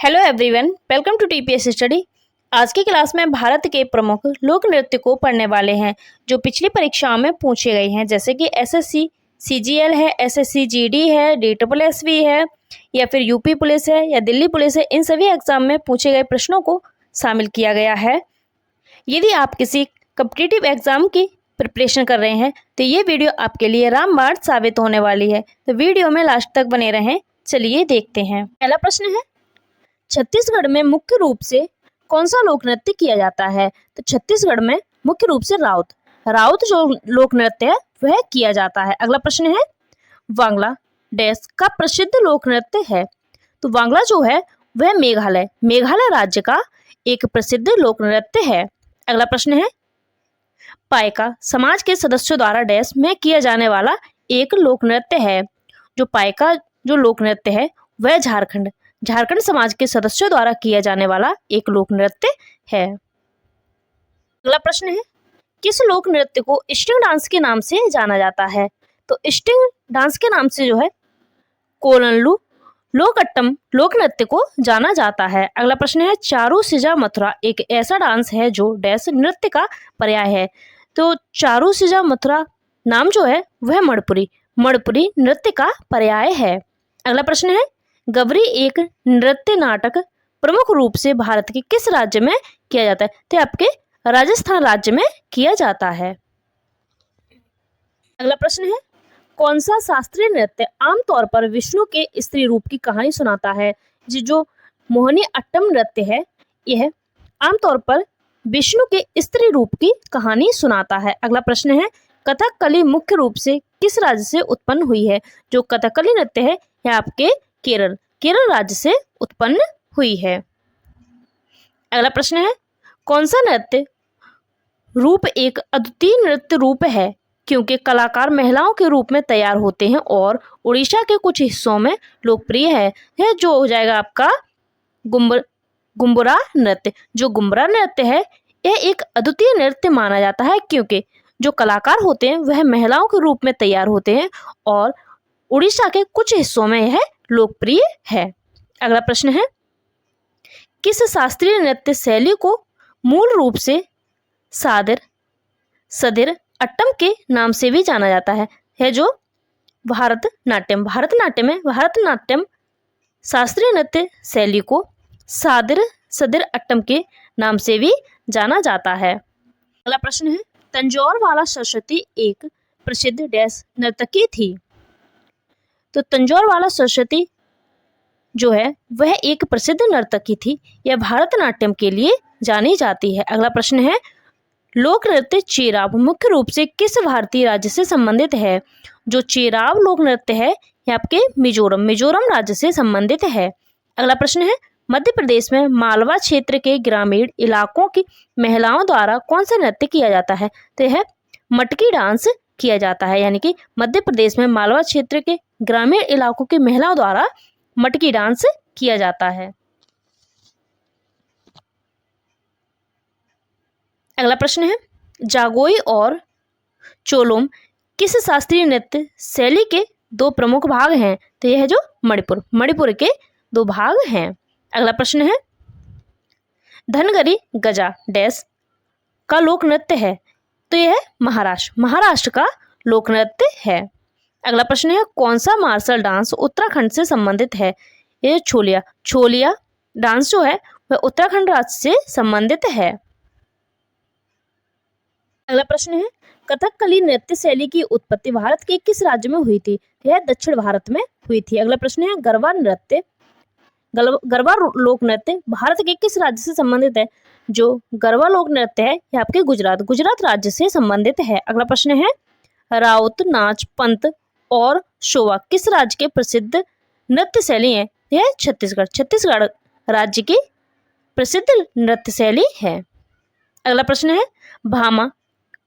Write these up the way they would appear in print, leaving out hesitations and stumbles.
Hello everyone, welcome to TPS study. आज की class में भारत के प्रमुख लोक नृत्य को पढ़ने वाले हैं जो पिछली परीक्षाओं में पूछे गए हैं, जैसे कि एसएससी सीजीएल है, एसएससी जीडी है, डीएसएसबी है, या फिर यूपी पुलिस है या दिल्ली पुलिस है। इन सभी एग्जाम में पूछे गए प्रश्नों को शामिल किया गया है। यदि आप किसी कॉम्पिटिटिव एग्जाम की प्रिपरेशन कर रहे हैं तो ये वीडियो आपके लिए रामबाण साबित होने वाली है, तो वीडियो में लास्ट तक बने रहें। चलिए देखते हैं। पहला प्रश्न है, छत्तीसगढ़ में मुख्य रूप से कौन सा लोक नृत्य किया जाता है? तो छत्तीसगढ़ में मुख्य रूप से राउत जो लोक नृत्य है वह किया जाता है। अगला प्रश्न है, वांगला देश का प्रसिद्ध लोक नृत्य है? तो वांगला जो है वह मेघालय राज्य का एक प्रसिद्ध लोक नृत्य है। अगला प्रश्न है, पाइका समाज के सदस्यों द्वारा डैश में किया जाने वाला एक लोक नृत्य है? जो पाइका जो लोक नृत्य है वह झारखंड समाज के सदस्यों द्वारा किया जाने वाला एक लोक नृत्य है। अगला प्रश्न है, किस लोक नृत्य को स्ट्रिंग डांस के नाम से जाना जाता है? तो स्ट्रिंग डांस के नाम से जो है कोलनलू लोकट्टम लोक नृत्य को जाना जाता है। अगला प्रश्न है, चारू सिजा मथुरा एक ऐसा डांस है जो डैश नृत्य का पर्याय है? तो चारू सिजा मथुरा नाम जो है वह मणिपुरी नृत्य का पर्याय है। अगला प्रश्न है, गवरी एक नृत्य नाटक प्रमुख रूप से भारत के किस राज्य में किया जाता है? तो आपके राजस्थान राज्य में किया जाता है। अगला प्रश्न है, कौन सा शास्त्रीय नृत्य आमतौर पर विष्णु के स्त्री रूप की कहानी सुनाता है? जो मोहिनी अट्टम नृत्य है यह आमतौर पर विष्णु के स्त्री रूप की कहानी सुनाता है। अगला प्रश्न है, कथकली मुख्य रूप से किस राज्य से उत्पन्न हुई है? जो कथकली नृत्य है यह आपके केरल राज्य से उत्पन्न हुई है। अगला प्रश्न है, कौन सा नृत्य रूप एक अद्वितीय नृत्य रूप है क्योंकि कलाकार महिलाओं के रूप में तैयार होते हैं और उड़ीसा के कुछ हिस्सों में लोकप्रिय है? यह जो हो जाएगा आपका गुम्बुरा नृत्य। जो गुम्बुरा नृत्य है यह एक अद्वितीय नृत्य माना जाता है क्योंकि जो कलाकार होते हैं वह महिलाओं के रूप में तैयार होते हैं और उड़ीसा के कुछ हिस्सों में यह लोकप्रिय है। अगला प्रश्न है, किस शास्त्रीय नृत्य शैली को मूल रूप से सदिर अट्टम के नाम से भी जाना जाता है? यह जो भारतनाट्यम शास्त्रीय नृत्य शैली को सदिर अट्टम के नाम से भी जाना जाता है। अगला प्रश्न है, तंजौर वाला सरस्वती एक प्रसिद्ध डैश नर्तकी थी? तो तंजौर वाला सरस्वती जो है वह एक प्रसिद्ध नर्तकी थी। यह भारतनाट्यम के लिए जानी जाती है। अगला प्रश्न है, लोक नृत्य चेराव मुख्य रूप से किस भारतीय राज्य से संबंधित है? जो चेराव लोक नृत्य है यह आपके मिजोरम राज्य से संबंधित है। अगला प्रश्न है, मध्य प्रदेश में मालवा क्षेत्र के ग्रामीण इलाकों की महिलाओं द्वारा कौन सा नृत्य किया जाता है? तो यह मटकी डांस किया जाता है, यानी कि मध्य प्रदेश में मालवा क्षेत्र के ग्रामीण इलाकों की महिलाओं द्वारा मटकी डांस किया जाता है। अगला प्रश्न है, जागोई और चोलोम किस शास्त्रीय नृत्य शैली के दो प्रमुख भाग हैं? तो यह जो मणिपुर के दो भाग हैं। अगला प्रश्न है, धनगरी गजा डैश का लोक नृत्य है? तो यह महाराष्ट्र का लोक नृत्य है। अगला प्रश्न है, कौन सा मार्शल डांस उत्तराखंड से संबंधित है? यह छोलिया डांस जो है वह उत्तराखंड राज्य से संबंधित है। अगला प्रश्न है, कथकली नृत्य शैली की उत्पत्ति भारत के किस राज्य में हुई थी? यह दक्षिण भारत में हुई थी। अगला प्रश्न है, गरबा लोक नृत्य भारत के किस राज्य से संबंधित है? जो गरबा लोक नृत्य है यह आपके गुजरात राज्य से संबंधित है। अगला प्रश्न है, राउत नाच पंत और शोवा किस राज्य के प्रसिद्ध नृत्य शैली है? यह छत्तीसगढ़ राज्य की प्रसिद्ध नृत्य शैली है। अगला प्रश्न है, भामा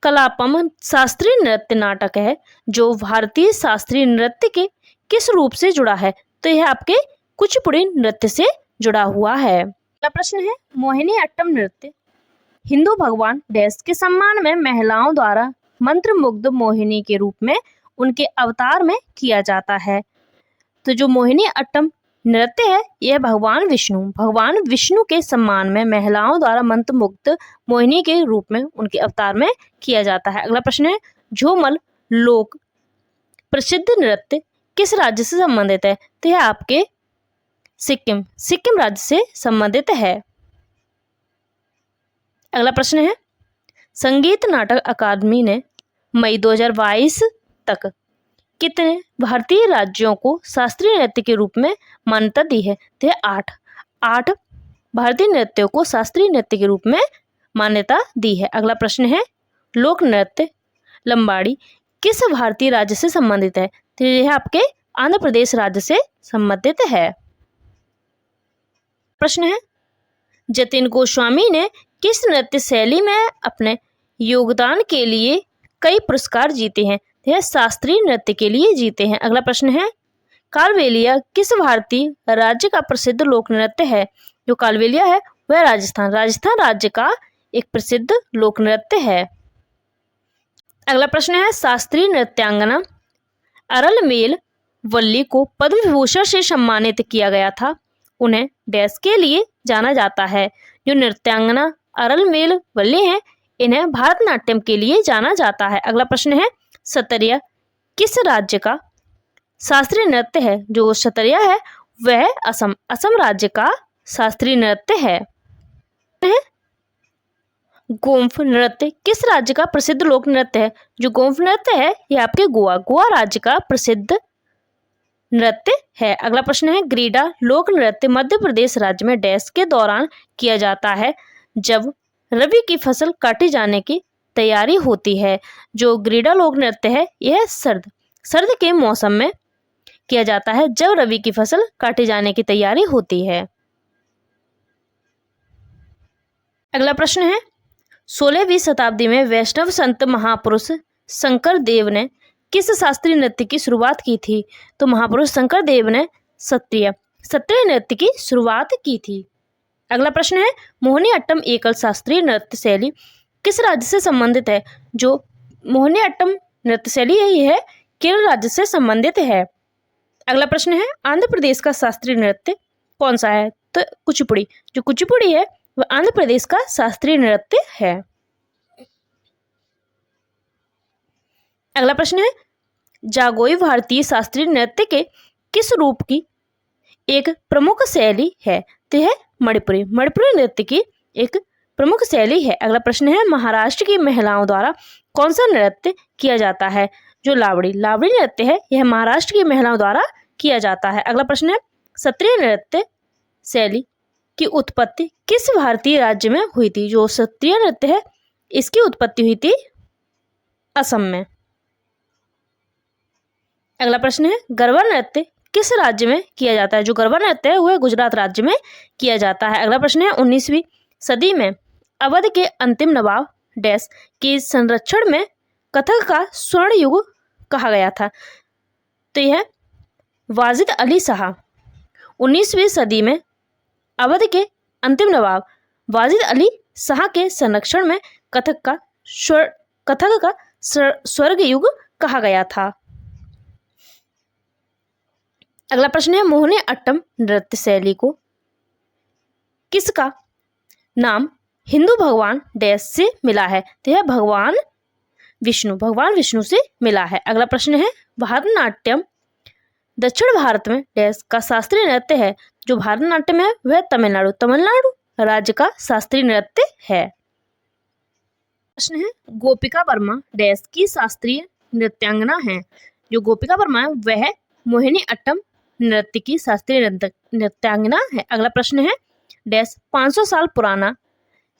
कलापम शास्त्रीय नृत्य नाटक है जो भारतीय शास्त्रीय नृत्य के किस रूप से जुड़ा है? तो यह आपके कुचिपुड़ी नृत्य से जुड़ा हुआ है। अगला प्रश्न है, मोहिनी अट्टम नृत्य हिंदू भगवान डैश के सम्मान में महिलाओं द्वारा मंत्रमुग्ध मोहिनी के रूप में उनके अवतार में किया जाता है? तो जो मोहिनी अट्टम नृत्य है यह भगवान विष्णु के सम्मान में महिलाओं द्वारा मंत्रमुग्ध मोहिनी के रूप में उनके अवतार में किया जाता है। अगला प्रश्न है झूमर लोक प्रसिद्ध नृत्य किस राज्य से संबंधित है? तो यह आपके सिक्किम राज्य से संबंधित है। अगला प्रश्न है संगीत नाटक अकादमी ने मई 2022 तक कितने भारतीय राज्यों को शास्त्रीय नृत्य के रूप में मान्यता दी है? तो 8 भारतीय नृत्यों को शास्त्रीय नृत्य के रूप में मान्यता दी है। अगला प्रश्न है लोक नृत्य लंबाड़ी किस भारतीय राज्य से संबंधित है? तो यह आपके आंध्र प्रदेश राज्य से संबंधित है। प्रश्न है जतिन गोस्वामी ने किस नृत्य शैली में अपने योगदान के लिए कई पुरस्कार जीते हैं? यह शास्त्रीय नृत्य के लिए जीते हैं। अगला प्रश्न है कालबेलिया किस भारतीय राज्य का प्रसिद्ध लोक नृत्य है? जो कालबेलिया है वह राजस्थान राज्य का एक प्रसिद्ध लोक नृत्य है। अगला प्रश्न है शास्त्रीय नृत्यांगना अरलमेल वल्ली को पद्म विभूषण से सम्मानित किया गया था। उन्हें डैश के लिए जाना जाता है? जो नृत्यांगना अरलमेल वल्ली हैं इन्हें भारतनाट्यम के लिए जाना जाता है। अगला प्रश्न है सतरिया किस राज्य का शास्त्रीय नृत्य है? जो सतरिया है वह असम राज्य का शास्त्रीय नृत्य है। गोम्फ नृत्य किस राज्य का प्रसिद्ध लोक नृत्य है? जो गोम्फ नृत्य है यह आपके गोवा राज्य का प्रसिद्ध नृत्य है। अगला प्रश्न है ग्रीडा लोक नृत्य मध्य प्रदेश राज्य में डैश के दौरान किया जाता है जब रबी की फसल काटे जाने की तैयारी होती है। जो ग्रीडा लोक नृत्य है यह सर्द के मौसम में किया जाता है जब रबी की फसल काटे जाने की तैयारी होती है। अगला प्रश्न है 16वीं शताब्दी में वैष्णव संत महापुरुष शंकर देव ने किस शास्त्रीय नृत्य की शुरुआत की थी? तो महापुरुष शंकर देव ने सत्रिय नृत्य की शुरुआत की थी। अगला प्रश्न है मोहिनी अट्टम एकल शास्त्रीय नृत्य शैली किस राज्य से संबंधित है? जो मोहिनी अट्टम नृत्य शैली है यह केरल राज्य से संबंधित है। अगला प्रश्न है आंध्र प्रदेश का शास्त्रीय नृत्य कौन सा है? तो कुचिपुड़ी। जो कुचिपुड़ी है वह आंध्र प्रदेश का शास्त्रीय नृत्य है। अगला प्रश्न है जागोई भारतीय शास्त्रीय नृत्य के किस रूप की एक प्रमुख शैली है? तो यह मणिपुरी नृत्य की एक प्रमुख शैली है। अगला प्रश्न है महाराष्ट्र की महिलाओं द्वारा कौन सा नृत्य किया जाता है? जो लावड़ी नृत्य है यह महाराष्ट्र की महिलाओं द्वारा किया जाता है। अगला प्रश्न है सत्रीय नृत्य शैली की उत्पत्ति किस भारतीय राज्य में हुई थी? जो सत्रीय नृत्य है इसकी उत्पत्ति हुई थी असम में। अगला प्रश्न है गरबा नृत्य किस राज्य में किया जाता है? जो गरबा नृत्य है वह गुजरात राज्य में किया जाता है। अगला प्रश्न है 19वीं सदी में अवध के अंतिम नवाब डैश के संरक्षण में कथक का स्वर्ण युग कहा गया था? तो यह वाजिद अली शाह। 19वीं सदी में अवध के अंतिम नवाब वाजिद अली शाह के संरक्षण में कथक का स्वर्ग युग कहा गया था। अगला प्रश्न है मोहिनी अट्टम नृत्य शैली को किसका नाम हिंदू भगवान डैश से मिला है? तो यह भगवान विष्णु से मिला है। अगला प्रश्न है भारतनाट्यम दक्षिण भारत में डैश का शास्त्रीय नृत्य है? जो भारतनाट्यम है वह तमिलनाडु राज्य का शास्त्रीय नृत्य है। प्रश्न है गोपिका वर्मा डैश की शास्त्रीय नृत्यांगना है? जो गोपिका वर्मा है वह मोहिनी अट्टम नृत्य की शास्त्रीय नृत्यांगना है। अगला प्रश्न है डैश 500 साल पुराना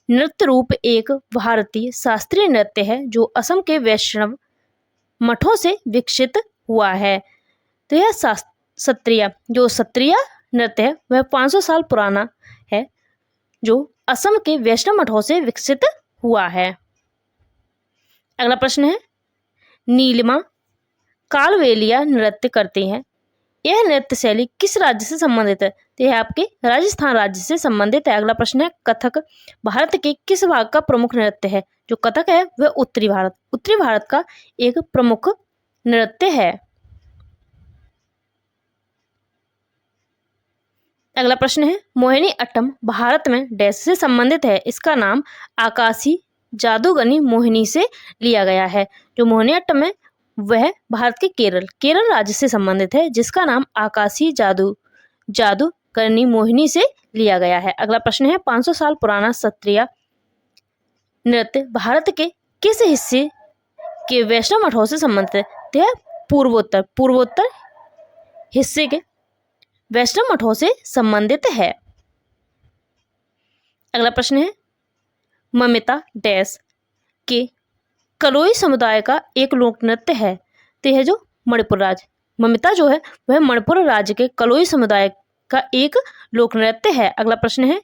नृत्य रूप एक भारतीय शास्त्रीय नृत्य है जो असम के वैष्णव मठों से विकसित हुआ है? तो यह सत्रिया नृत्य है वह 500 साल पुराना है जो असम के वैष्णव मठों से विकसित हुआ है। अगला प्रश्न है नीलिमा कालबेलिया नृत्य करती हैं, यह नृत्य शैली किस राज्य से संबंधित है? तो यह आपके राजस्थान राज्य से संबंधित है। अगला प्रश्न है कथक भारत के किस भाग का प्रमुख नृत्य है? जो कथक है वह उत्तरी भारत का एक प्रमुख नृत्य है। अगला प्रश्न है मोहिनी अट्टम भारत में डैश से संबंधित है। इसका नाम आकाशी जादूगरनी मोहिनी से लिया गया है। जो मोहिनी अट्टम है वह भारत के केरल राज्य से संबंधित है, जिसका नाम आकाशी जादूगरनी मोहिनी से लिया गया है। अगला प्रश्न है 500 साल पुराना सत्रिया नृत्य भारत के किस हिस्से के वैष्णव मठों से संबंधित है? तो यह पूर्वोत्तर हिस्से के वैष्णव मठों से संबंधित है। अगला प्रश्न है ममिता डैश के कलोई समुदाय का एक लोक नृत्य है। तो यह जो मणिपुर राज्य ममिता जो है वह मणिपुर राज्य के कलोई समुदाय का एक लोक नृत्य है। अगला प्रश्न है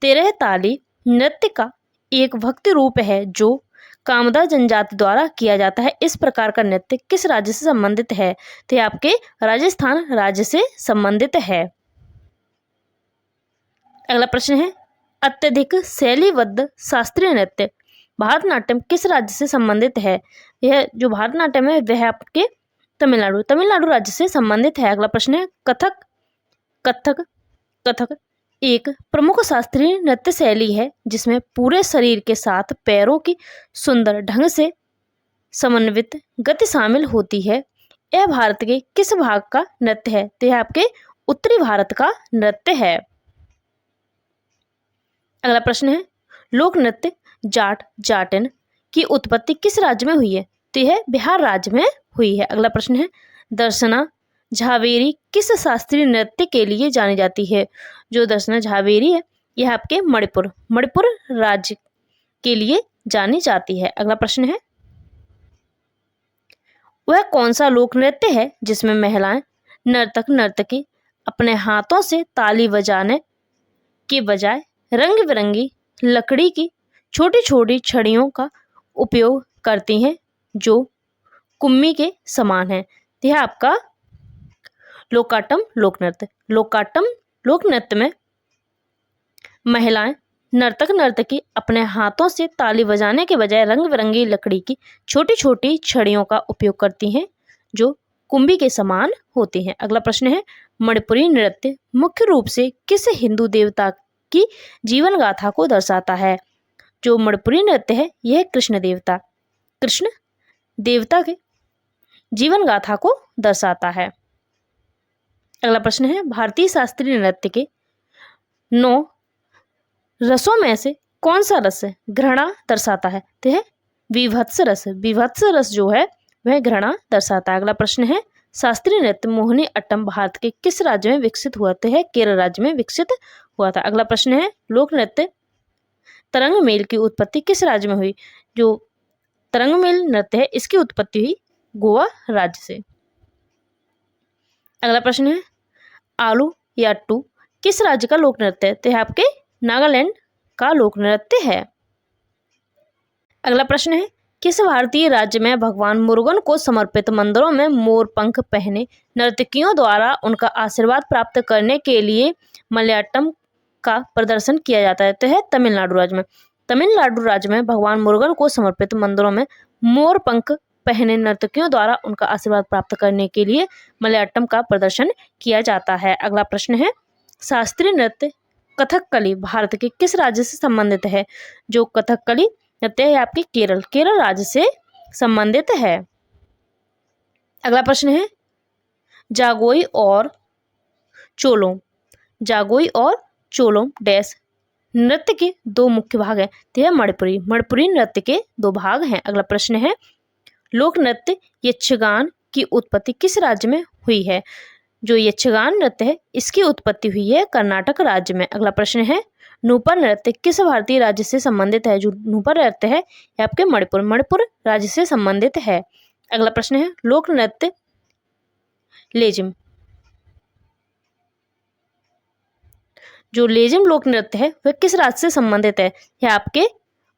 13 ताली नृत्य का एक भक्ति रूप है जो कामदा जनजाति द्वारा किया जाता है। इस प्रकार का नृत्य किस राज्य से संबंधित है? तो यह आपके राजस्थान राज्य से संबंधित है। अगला प्रश्न है अत्यधिक शैलीबद्ध शास्त्रीय नृत्य भारतनाट्यम किस राज्य से संबंधित है? यह जो भारतनाट्यम है वह आपके तमिलनाडु राज्य से संबंधित है। अगला प्रश्न है कथक एक प्रमुख शास्त्रीय नृत्य शैली है जिसमें पूरे शरीर के साथ पैरों की सुंदर ढंग से समन्वित गति शामिल होती है। यह भारत के किस भाग का नृत्य है? तो यह आपके उत्तरी भारत का नृत्य है। अगला प्रश्न है लोक नृत्य जाटिन की उत्पत्ति किस राज्य में हुई है? तो यह बिहार राज्य में हुई है। अगला प्रश्न है दर्शना झावेरी किस शास्त्रीय नृत्य के लिए जानी जाती है? जो दर्शना झावेरी है यह आपके मणिपुर राज्य के लिए जानी जाती है। अगला प्रश्न है वह कौन सा लोक नृत्य है जिसमें महिलाएं नर्तकी अपने हाथों से ताली बजाने के बजाय रंग बिरंगी लकड़ी की छोटी छोटी छड़ियों का उपयोग करती हैं जो कुम्मी के समान है? यह आपका लोकाटम लोक नृत्य में महिलाएं नर्तकी अपने हाथों से ताली बजाने के बजाय रंग बिरंगी लकड़ी की छोटी छोटी छड़ियों का उपयोग करती हैं जो कुंभी के समान होती हैं। अगला प्रश्न है मणिपुरी नृत्य मुख्य रूप से किस हिंदू देवता की जीवन गाथा को दर्शाता है? जो मणिपुरी नृत्य है यह कृष्ण देवता के जीवन गाथा को दर्शाता है। अगला प्रश्न है भारतीय शास्त्रीय नृत्य के 9 रसों में से कौन सा रस घृणा दर्शाता है? तो यह विभत्स रस जो है वह घृणा दर्शाता है। अगला प्रश्न है शास्त्रीय नृत्य मोहिनी अट्टम भारत के किस राज्य में विकसित हुआ? तो है केरल राज्य में विकसित हुआ था। अगला प्रश्न है लोक नृत्य तरंग मेल की उत्पत्ति किस राज्य में हुई? जो तरंग मेल नृत्य है इसकी उत्पत्ति हुई गोवा राज्य से। अगला प्रश्न है आलू याट्टू किस राज्य का लोक नृत्य है? तो यह आपके नागालैंड का लोक नृत्य है। अगला प्रश्न है किस भारतीय राज्य में भगवान मुरुगन को समर्पित मंदिरों में मोर पंख पहने नर्तकियों द्वारा उनका आशीर्वाद प्राप्त करने के लिए मलयाटम का प्रदर्शन किया जाता है? तो है तमिलनाडु राज्य में भगवान मुरुगन को समर्पित मंदिरों में मोर पंख पहने नर्तकियों द्वारा उनका आशीर्वाद प्राप्त करने के लिए मलयाटम का प्रदर्शन किया जाता है। अगला प्रश्न है शास्त्रीय नृत्य कथकली भारत के किस राज्य से संबंधित है? जो कथकली नृत्य है आपके केरल राज्य से संबंधित है। अगला प्रश्न है जागोई और चोलोम डैश नृत्य के 2 मुख्य भाग हैं? तो यह मणिपुरी नृत्य के 2 भाग हैं। अगला प्रश्न है लोक नृत्य यक्षगान की उत्पत्ति किस राज्य में हुई है? जो यक्षगान नृत्य है इसकी उत्पत्ति हुई है कर्नाटक राज्य में। अगला प्रश्न है नूपुर नृत्य किस भारतीय राज्य से संबंधित है? जो नूपुर नृत्य है यह आपके मणिपुर राज्य से संबंधित है। अगला प्रश्न है लोक नृत्य लेजिम लोक नृत्य है वह किस राज्य से संबंधित है? यह आपके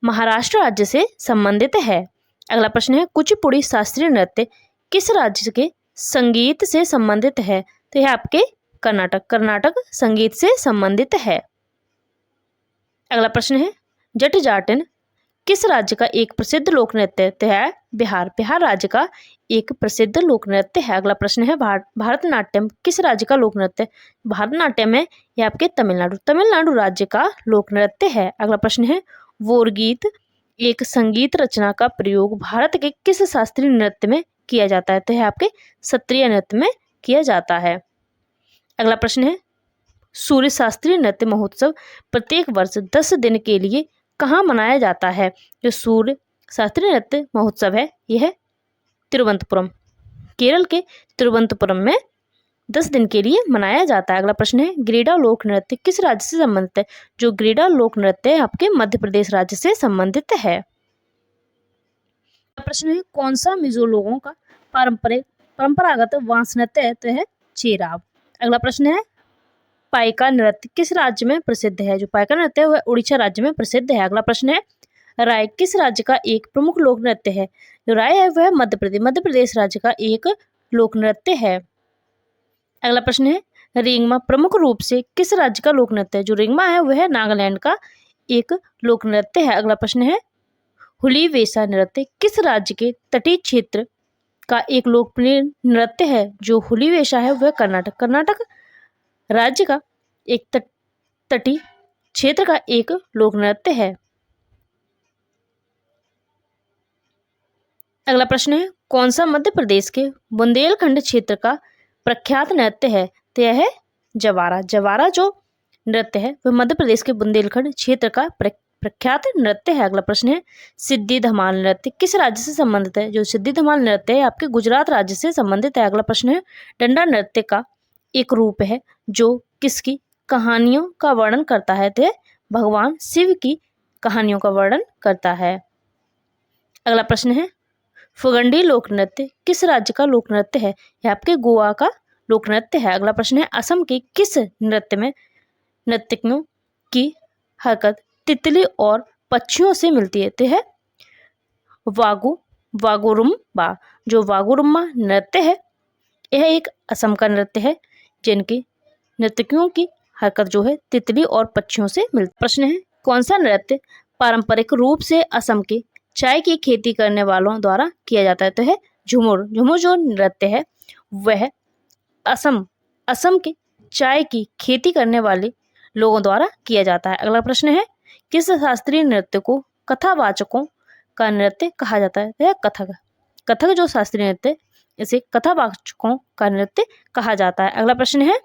महाराष्ट्र राज्य से संबंधित है। अगला प्रश्न है कुचिपुड़ी शास्त्रीय नृत्य किस राज्य के संगीत से संबंधित है? तो यह आपके कर्नाटक संगीत से संबंधित है। अगला प्रश्न है जट जाटिन किस राज्य का एक प्रसिद्ध लोक नृत्य है? बिहार। बिहार राज्य का एक प्रसिद्ध लोक नृत्य है। अगला प्रश्न है भारतनाट्यम किस राज्य का लोक नृत्य? भारतनाट्यम है यह आपके तमिलनाडु। तमिलनाडु राज्य का लोक नृत्य है। अगला प्रश्न है वोरगीत एक संगीत रचना का प्रयोग भारत के किस शास्त्रीय नृत्य में किया जाता है? तो यह आपके शास्त्रीय नृत्य में किया जाता है। अगला प्रश्न है सूर्य शास्त्रीय नृत्य महोत्सव प्रत्येक वर्ष 10 दिन के लिए कहाँ मनाया जाता है? जो सूर्य शास्त्रीय नृत्य महोत्सव है यह है तिरुवनंतपुरम। केरल के तिरुवनंतपुरम में 10 दिन के लिए मनाया जाता है। अगला प्रश्न है गिरिडा लोक नृत्य किस राज्य से संबंधित है? जो गिरिडा लोक नृत्य है आपके मध्य प्रदेश राज्य से संबंधित है। अगला प्रश्न है कौन सा मिजो लोगों का परंपरागत वांस नृत्य है? तो है चेराव। अगला प्रश्न है पाइका नृत्य किस राज्य में प्रसिद्ध है? जो पाइका नृत्य है वह उड़ीसा राज्य में प्रसिद्ध है। अगला प्रश्न है राय किस राज्य का एक प्रमुख लोक नृत्य है? जो राय है वह मध्य प्रदेश राज्य का एक लोक नृत्य है। अगला प्रश्न है रिंगमा प्रमुख रूप से किस राज्य का लोक नृत्य है? जो रिंगमा है वह नागालैंड का एक लोक नृत्य है। अगला प्रश्न है हुलीवेशा नृत्य किस राज्य के तटीय क्षेत्र का एक लोकप्रिय नृत्य है? जो हुलीवेशा है वह कर्नाटक राज्य का एक तटीय क्षेत्र का एक लोक नृत्य है। अगला प्रश्न है कौन सा मध्य प्रदेश के बुंदेलखंड क्षेत्र का प्रख्यात नृत्य है? तो यह है जवारा। जवारा जो नृत्य है वह मध्य प्रदेश के बुंदेलखंड क्षेत्र का प्रख्यात नृत्य है। अगला प्रश्न है सिद्धि धमाल नृत्य किस राज्य से संबंधित है? जो सिद्धि धमाल नृत्य है आपके गुजरात राज्य से संबंधित है। अगला प्रश्न है डंडा नृत्य का एक रूप है जो किसकी कहानियों का वर्णन करता है? तो भगवान शिव की कहानियों का वर्णन करता है। अगला प्रश्न है फुगंडी लोक नृत्य किस राज्य का लोक नृत्य है? यह आपके गोवा का लोक नृत्य है। अगला प्रश्न है असम के किस नृत्य में नर्तकियों की हरकत तितली और पक्षियों से मिलती है? तो है वागुरुम्बा। जो वागुरुम्बा नृत्य है यह एक असम का नृत्य है जिनकी नर्तकियों की हरकत जो है तितली और पक्षियों से मिलती। प्रश्न है कौन सा नृत्य पारंपरिक रूप से असम के चाय की खेती करने वालों द्वारा किया जाता है? तो है झुमुर। झुमुर जो नृत्य है वह असम के चाय की खेती करने वाले लोगों द्वारा किया जाता है। अगला प्रश्न है किस शास्त्रीय नृत्य को कथावाचकों का नृत्य कहा जाता है? तो है कथक। कथक जो शास्त्रीय नृत्य इसे कथावाचकों का नृत्य कहा जाता है। अगला प्रश्न है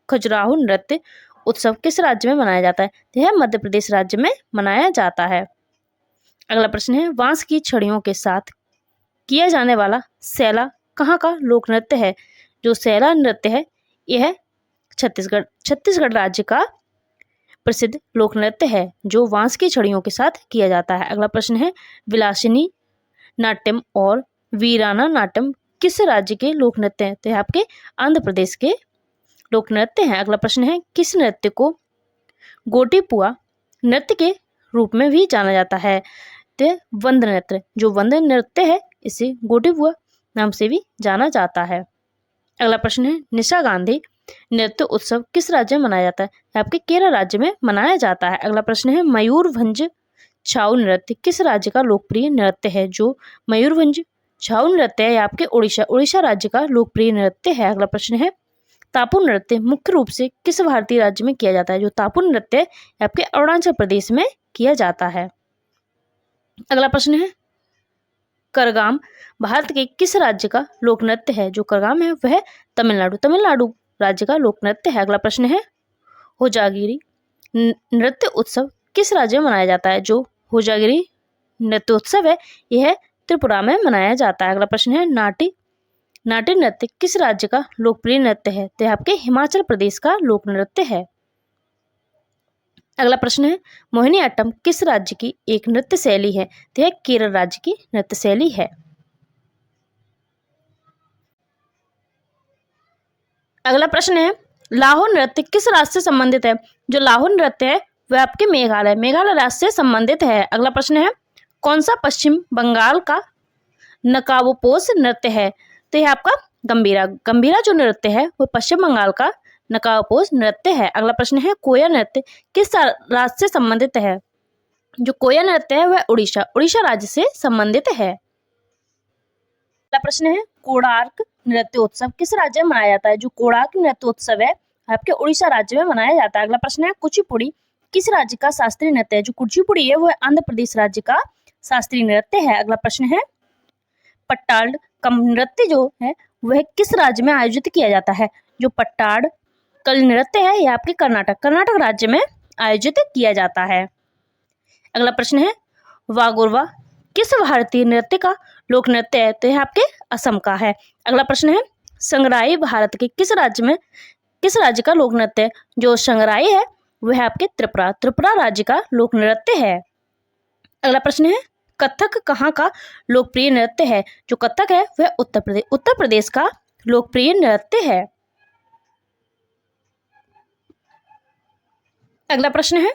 खजुराहो नृत्य उत्सव किस राज्य में मनाया जाता है? तो यह मध्य प्रदेश राज्य में मनाया जाता है। अगला प्रश्न है बांस की छड़ियों के साथ किया जाने वाला सैला कहाँ का लोक नृत्य है? जो सैला नृत्य है यह छत्तीसगढ़ राज्य का प्रसिद्ध लोक नृत्य है जो बांस की छड़ियों के साथ किया जाता है। अगला प्रश्न है विलासिनी नाट्यम और वीराना नाट्यम किस राज्य के लोक नृत्य हैं? तो यह आपके आंध्र प्रदेश के लोक नृत्य हैं। अगला प्रश्न है किस नृत्य को गोटीपुआ नृत्य के रूप में भी जाना जाता है? तो वंद नृत्य। जो वंद नृत्य है इसे गोटीपुआ नाम से भी जाना जाता है। अगला प्रश्न है निशा गांधी नृत्य उत्सव किस राज्य में मनाया जाता है? आपके केरल राज्य में मनाया जाता है। अगला प्रश्न है मयूरभंज छाऊ नृत्य किस राज्य का लोकप्रिय नृत्य है? जो मयूरभंज छाऊ नृत्य है आपके उड़ीसा राज्य का लोकप्रिय नृत्य है। अगला प्रश्न है तापू नृत्य मुख्य रूप से किस भारतीय राज्य में किया जाता है? जो तापू नृत्य है आपके अरुणाचल प्रदेश में किया जाता है। अगला प्रश्न है करगाम भारत के किस राज्य का लोक नृत्य है? जो करगाम है वह तमिलनाडु राज्य का लोक नृत्य है। अगला प्रश्न है होजागिरी नृत्य उत्सव किस राज्य में मनाया जाता है? जो होजागिरी नृत्य उत्सव है यह त्रिपुरा में मनाया जाता है। अगला प्रश्न है नाट्य नृत्य किस राज्य का लोकप्रिय नृत्य है? तो आपके हिमाचल प्रदेश का लोक नृत्य है। अगला प्रश्न है मोहिनीअट्टम किस राज्य की एक नृत्य शैली है? तो यह केरल राज्य की नृत्य शैली है। अगला प्रश्न है लाहौर नृत्य किस राज्य से संबंधित है? जो लाहौर नृत्य है वह आपके मेघालय राज्य से संबंधित है। अगला प्रश्न है कौन सा पश्चिम बंगाल का नकाबपोश नृत्य है? तो यह आपका गंभीरा जो नृत्य है वह पश्चिम बंगाल का नकाबपोश नृत्य है। अगला प्रश्न है कोया नृत्य किस राज्य से संबंधित है? जो कोया नृत्य है वह उड़ीसा राज्य से संबंधित है। अगला प्रश्न है कोणार्क नृत्योत्सव किस राज्य में मनाया जाता है? जो कोणार्क नृत्योत्सव है आपके उड़ीसा राज्य में मनाया जाता है। अगला प्रश्न है कुचिपुड़ी किस राज्य का शास्त्रीय नृत्य है? जो कुचिपुड़ी है वह आंध्र प्रदेश राज्य का शास्त्रीय नृत्य है। अगला प्रश्न है पट्टाड़ कम नृत्य जो है वह किस राज्य में आयोजित किया जाता है? जो पट्टाड़ कल नृत्य है यह आपके कर्नाटक राज्य में आयोजित किया जाता है। अगला प्रश्न है वागोरवा किस भारतीय नृत्य का लोक नृत्य है? तो यह आपके असम का है। अगला प्रश्न है संगराई भारत के किस राज्य का लोक नृत्य है? जो संगराई है वह आपके त्रिपुरा राज्य का लोक नृत्य है। अगला प्रश्न है कथक कहाँ का लोकप्रिय नृत्य है? जो कथक है वह उत्तर प्रदेश का लोकप्रिय नृत्य है। अगला प्रश्न है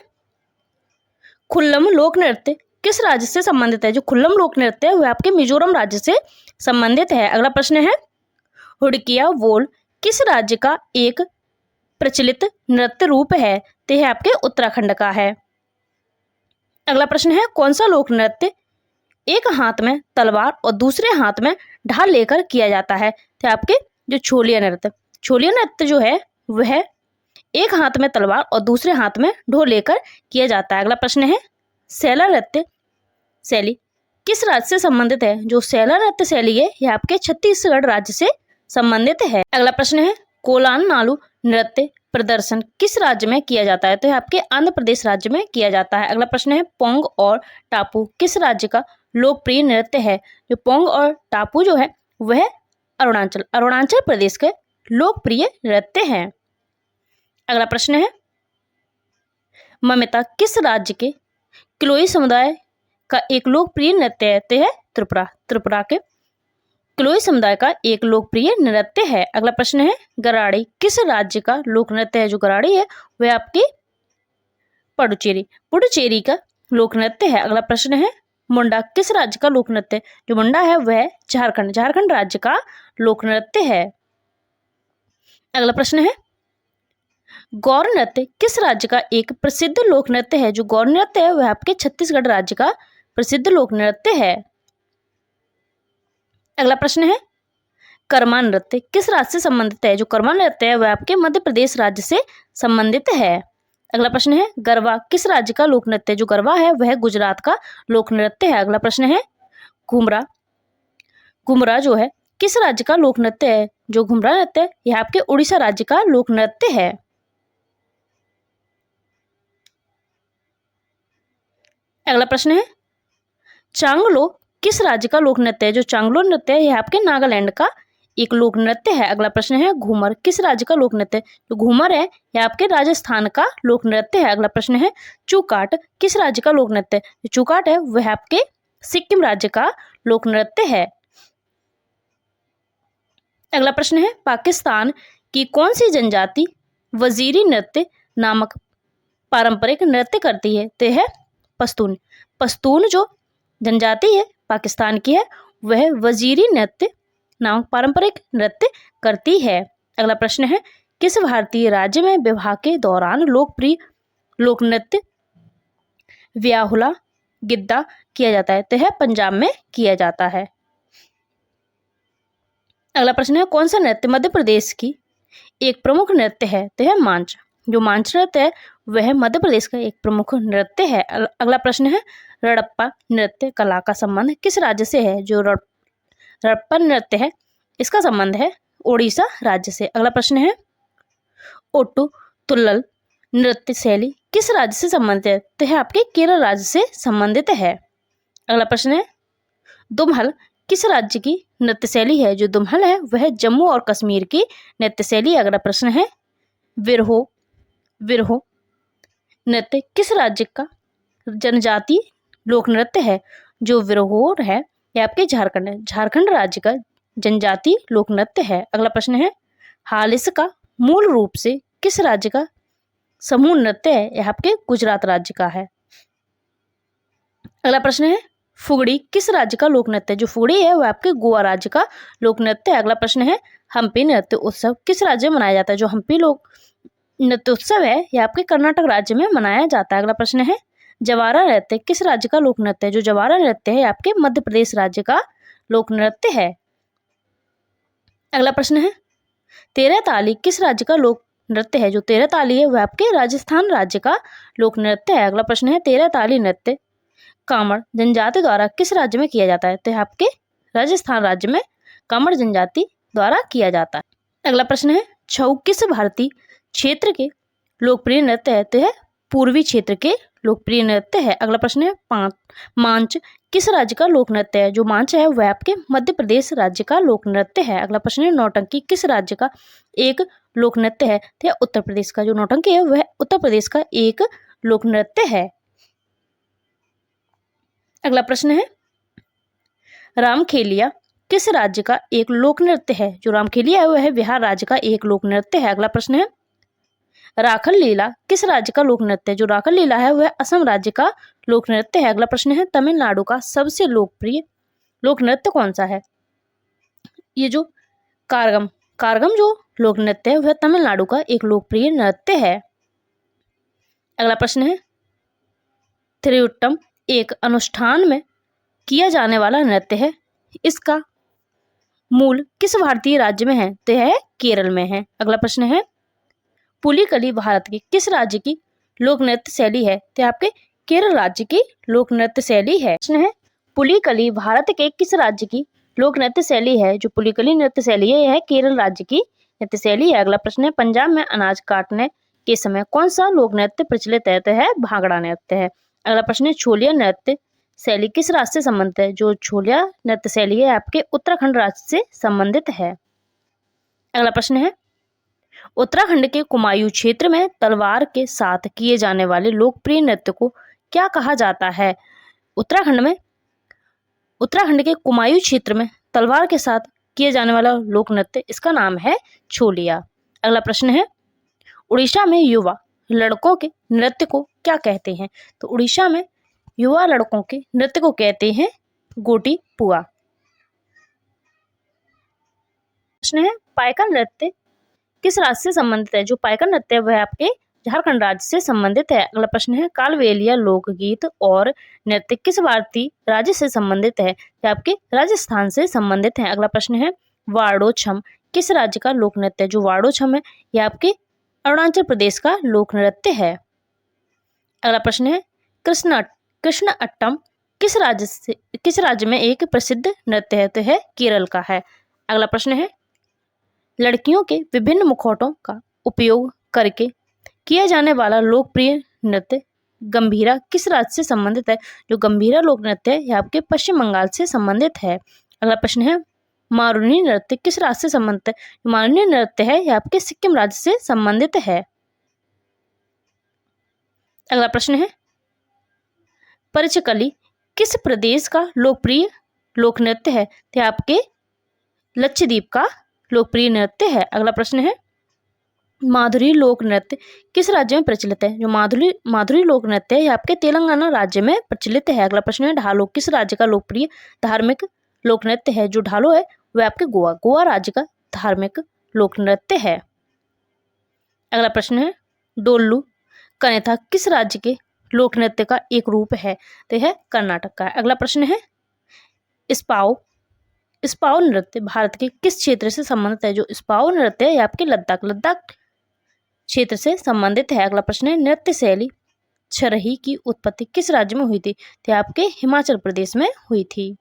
खुल्लम लोक नृत्य किस राज्य से संबंधित है? जो खुल्लम लोक नृत्य है वह आपके मिजोरम राज्य से संबंधित है। अगला प्रश्न है हुडकिया बोल किस राज्य का एक प्रचलित नृत्य रूप है? तो यह आपके उत्तराखंड का है। अगला प्रश्न है कौन सा लोक नृत्य एक हाथ में तलवार और दूसरे हाथ में ढाल लेकर किया जाता है? तो आपके जो छोलिया नृत्य जो है वह एक हाथ में तलवार और दूसरे हाथ में ढोल लेकर किया जाता है। अगला प्रश्न है सैला नृत्य शैली किस राज्य से संबंधित है? जो सैला नृत्य शैली है यह आपके छत्तीसगढ़ राज्य से संबंधित है। अगला प्रश्न है कोलान नालू नृत्य प्रदर्शन किस राज्य में किया जाता है? तो यह आपके आंध्र प्रदेश राज्य में किया जाता है। अगला प्रश्न है पोंग और टापू किस राज्य का लोकप्रिय नृत्य है? जो पोंग और टापू जो है वह अरुणाचल प्रदेश के लोकप्रिय नृत्य हैं। अगला प्रश्न है ममिता किस राज्य के किलोई समुदाय का एक लोकप्रिय नृत्य है? तो है त्रिपुरा के किलोई समुदाय का एक लोकप्रिय नृत्य है। अगला प्रश्न है गराड़ी किस राज्य का लोक नृत्य है? जो गराड़ी है वह आपकी पुडुचेरी का लोक नृत्य है। अगला प्रश्न है मुंडा किस राज्य का लोक नृत्य है? जो मुंडा है वह झारखंड राज्य का लोक नृत्य है। अगला प्रश्न है गौर नृत्य किस राज्य का एक प्रसिद्ध लोक नृत्य है? जो गौर नृत्य है वह आपके छत्तीसगढ़ राज्य का प्रसिद्ध लोक नृत्य है। अगला प्रश्न है कर्मा नृत्य किस राज्य से संबंधित है? जो कर्मा नृत्य है वह आपके मध्य प्रदेश राज्य से संबंधित है। अगला प्रश्न है गरबा किस राज्य का लोक नृत्य है? जो गरबा है वह गुजरात का लोक नृत्य है। अगला प्रश्न है घुमरा जो है किस राज्य का लोक नृत्य है? जो घुमरा नृत्य है यह आपके उड़ीसा राज्य का लोक नृत्य है। अगला प्रश्न है चांगलो किस राज्य का लोक नृत्य है? जो चांगलो नृत्य है यह आपके नागालैंड का एक लोक नृत्य है। अगला प्रश्न है घूमर किस राज्य का लोक नृत्य है? जो घूमर है यह आपके राजस्थान का लोक नृत्य है। अगला प्रश्न है चुकाट किस राज्य का लोक नृत्य है? जो चुकाट है वह आपके सिक्किम राज्य का लोक नृत्य है। अगला प्रश्न है पाकिस्तान की कौन सी जनजाति वजीरी नृत्य नामक पारंपरिक नृत्य करती है? तो है पश्तून जो जनजाति है पाकिस्तान की है वह वजीरी नृत्य नामक पारंपरिक नृत्य करती है। अगला प्रश्न है किस भारतीय राज्य में विवाह के दौरान लोकप्रिय लोक नृत्य व्याहुला गिद्दा किया जाता है? तो है पंजाब में किया जाता है। अगला प्रश्न है कौन सा नृत्य मध्य प्रदेश की एक प्रमुख नृत्य है? तो है मांझ। जो मांझ नृत्य है वह मध्य प्रदेश का एक प्रमुख नृत्य है। अगला प्रश्न है रड़प्पा नृत्य कला का संबंध किस राज्य से है? जो रड़प्पा नृत्य है इसका संबंध है उड़ीसा राज्य से। अगला प्रश्न है ओट्टू तुल्लल नृत्य शैली किस राज्य से संबंधित है? तो है आपके केरल राज्य से संबंधित है। अगला प्रश्न है दुम्हल किस राज्य की नृत्य शैली है? जो दुम्हल है वह जम्मू और कश्मीर की नृत्य शैली है। अगला प्रश्न है विरहो नृत्य किस राज्य का जनजाति लोक नृत्य है? जो विरहोर है यह आपके झारखंड राज्य का जनजाति लोक नृत्य है। अगला प्रश्न है हालिस का मूल रूप से किस राज्य का समूह नृत्य है? यह आपके गुजरात राज्य का है। अगला प्रश्न है फुगड़ी किस राज्य का लोक नृत्य है? जो फुगड़ी है वह आपके गोवा राज्य का लोक नृत्य है। अगला प्रश्न है हम्पी नृत्य उत्सव किस राज्य में मनाया जाता है? जो हम्पी लोक नृत्य उत्सव है यह आपके कर्नाटक राज्य में मनाया जाता है। अगला प्रश्न है जवारा नृत्य किस राज्य का लोक नृत्य है? जो जवारा नृत्य है आपके मध्य प्रदेश राज्य का लोक नृत्य है। अगला प्रश्न है तेरह ताली किस राज्य का लोक नृत्य है? जो तेरह ताली है वह आपके राजस्थान राज्य का लोक नृत्य है। अगला प्रश्न है तेरह ताली नृत्य कामड़ जनजाति द्वारा किस राज्य में किया जाता है? तो आपके राजस्थान राज्य में कामड़ जनजाति द्वारा किया जाता है। अगला प्रश्न है छऊ किस भारतीय क्षेत्र के लोकप्रिय नृत्य है? तो है पूर्वी क्षेत्र के लोकप्रिय नृत्य है। अगला प्रश्न है मांच किस राज्य का लोक नृत्य है? जो मांच है वह आपके मध्य प्रदेश राज्य का लोक नृत्य है। अगला प्रश्न है नौटंकी किस राज्य का एक लोक नृत्य है? तो उत्तर प्रदेश का। जो नौटंकी है वह उत्तर प्रदेश का एक लोक नृत्य है। अगला प्रश्न है रामखेलिया किस राज्य का एक लोक नृत्य है? जो रामखेलिया है वह बिहार राज्य का एक लोक नृत्य है। अगला प्रश्न है राखल लीला किस राज्य का लोक नृत्य है? जो राखल लीला है वह असम राज्य का लोक नृत्य है। अगला प्रश्न है तमिलनाडु का सबसे लोकप्रिय लोक नृत्य कौन सा है? ये जो कारगम जो लोक नृत्य है वह तमिलनाडु का एक लोकप्रिय नृत्य है। अगला प्रश्न है थिरुट्टम एक अनुष्ठान में किया जाने वाला नृत्य है। इसका मूल किस भारतीय राज्य में है? तो यह केरल में है। अगला प्रश्न है पुलिकली भारत के किस राज्य की लोक नृत्य शैली है? तो आपके केरल राज्य की लोक नृत्य शैली है। प्रश्न है पुलिकली भारत के किस राज्य की लोक नृत्य शैली है? जो पुलिकली नृत्य शैली है यह केरल राज्य की नृत्य शैली है। अगला प्रश्न है पंजाब में अनाज काटने के समय कौन सा लोक नृत्य प्रचलित है? तो है भांगड़ा नृत्य है। अगला प्रश्न है छोलिया नृत्य शैली किस राज्य से संबंधित है? जो छोलिया नृत्य शैली है आपके उत्तराखंड राज्य से संबंधित है। अगला प्रश्न है उत्तराखंड के कुमायूं क्षेत्र में तलवार के साथ किए जाने वाले लोकप्रिय नृत्य को क्या कहा जाता है? उत्तराखंड के कुमायूं क्षेत्र में तलवार के साथ किए जाने वाला लोक नृत्य इसका नाम है छोलिया। अगला प्रश्न है उड़ीसा में युवा लड़कों के नृत्य को क्या कहते हैं? तो उड़ीसा में युवा लड़कों के नृत्य को कहते हैं गोटी पुआ। प्रश्न है पाइका नृत्य किस राज्य से संबंधित है? जो पाइका नृत्य है वह आपके झारखंड राज्य से संबंधित है। अगला प्रश्न है कालबेलिया लोकगीत और नृत्य किस भारतीय राज्य से संबंधित है? यह आपके राजस्थान से संबंधित है। अगला प्रश्न है वार्डो छम किस राज्य का लोक नृत्य है? जो वार्डो छम है यह आपके अरुणाचल प्रदेश का लोक नृत्य है। अगला प्रश्न है कृष्ण अट्टम किस राज्य में एक प्रसिद्ध नृत्य है? तो है केरल का है। अगला प्रश्न है लड़कियों के विभिन्न मुखौटों का उपयोग करके किया जाने वाला लोकप्रिय नृत्य गंभीरा किस राज्य से संबंधित है? जो गंभीरा लोक नृत्य है यह आपके पश्चिम बंगाल से संबंधित है। अगला प्रश्न है मारुनी नृत्य किस राज्य से संबंधित है? मारुनी नृत्य है यह आपके सिक्किम राज्य से संबंधित है। अगला प्रश्न है परिचकली किस प्रदेश का लोकप्रिय लोक नृत्य है? तो आपके लक्षद्वीप का लोकप्रिय नृत्य है। अगला प्रश्न है माधुरी लोक नृत्य किस राज्य में प्रचलित है? जो माधुरी लोक नृत्य है यह आपके तेलंगाना राज्य में प्रचलित है। अगला प्रश्न है ढालो किस राज्य का लोकप्रिय धार्मिक लोक नृत्य है? जो ढालो है वह आपके गोवा राज्य का धार्मिक लोक नृत्य है। अगला प्रश्न है डोल्लू कनेथा किस राज्य के लोक नृत्य का एक रूप है? तो यह कर्नाटक का है। अगला प्रश्न है स्पाओ नृत्य भारत के किस क्षेत्र से संबंधित है? जो स्पाओ नृत्य है आपके लद्दाख क्षेत्र से संबंधित है। अगला प्रश्न है नृत्य शैली छरही की उत्पत्ति किस राज्य में हुई थी? तो आपके हिमाचल प्रदेश में हुई थी।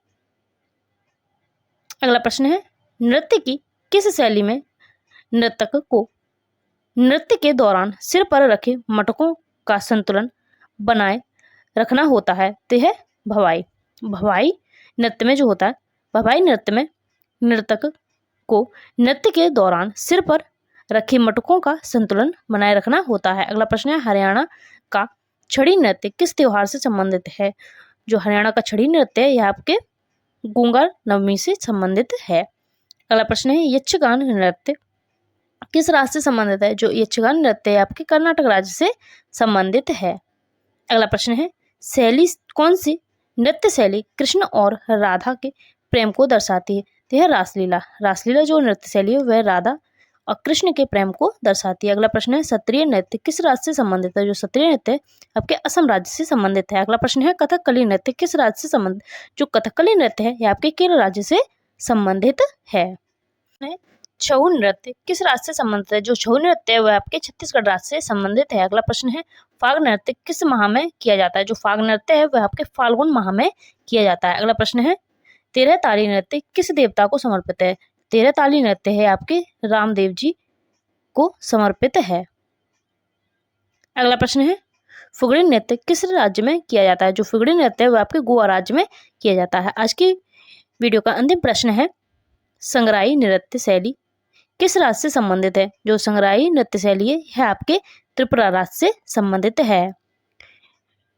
अगला प्रश्न है नृत्य की किस शैली में नर्तक को नृत्य के दौरान सिर पर रखे मटकों का संतुलन बनाए रखना होता है? तो है भवाई नृत्य में जो होता है भवाई नृत्य में नर्तक को नृत्य के दौरान सिर पर रखे मटकों का संतुलन बनाए रखना होता है। अगला प्रश्न है हरियाणा का छड़ी नृत्य किस त्योहार से संबंधित है? जो हरियाणा का छड़ी नृत्य है यह आपके गूंगा नवमी से संबंधित है। अगला प्रश्न है यक्षगान नृत्य किस राज्य से संबंधित है? जो यक्षगान नृत्य है आपके कर्नाटक राज्य से संबंधित है। अगला प्रश्न है शैली कौन सी नृत्य शैली कृष्ण और राधा के प्रेम को दर्शाती है? तो यह रासलीला जो नृत्य शैली है वह राधा और कृष्ण के प्रेम को दर्शाती है। अगला प्रश्न है सत्रिय नृत्य किस राज्य से संबंधित है? जो सत्रिय नृत्य है आपके असम राज्य से संबंधित है। अगला प्रश्न है कथकली नृत्य किस राज्य से संबंधित? जो कथकली नृत्य है यह आपके केरल राज्य से संबंधित है। छऊ नृत्य किस राज्य से संबंधित है? जो छऊ नृत्य है वह आपके छत्तीसगढ़ राज्य से संबंधित है। अगला प्रश्न है फाग नृत्य किस माह में किया जाता है? जो फाग नृत्य है वह आपके फाल्गुन माह में किया जाता है। अगला प्रश्न है तेरह ताली नृत्य किस देवता को समर्पित है? तेरह ताली नृत्य है आपके रामदेव जी को समर्पित है। अगला प्रश्न है फुगड़ी नृत्य किस राज्य में किया जाता है? जो फुगड़ी नृत्य है वह आपके गोवा राज्य में किया जाता है। आज की वीडियो का अंतिम प्रश्न है संगराई नृत्य शैली किस राज्य से संबंधित है? जो संगराई नृत्य शैली है यह आपके त्रिपुरा राज्य से संबंधित है।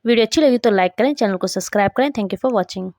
वीडियो अच्छी लगी तो लाइक करें, चैनल को सब्सक्राइब करें। Thank you for watching.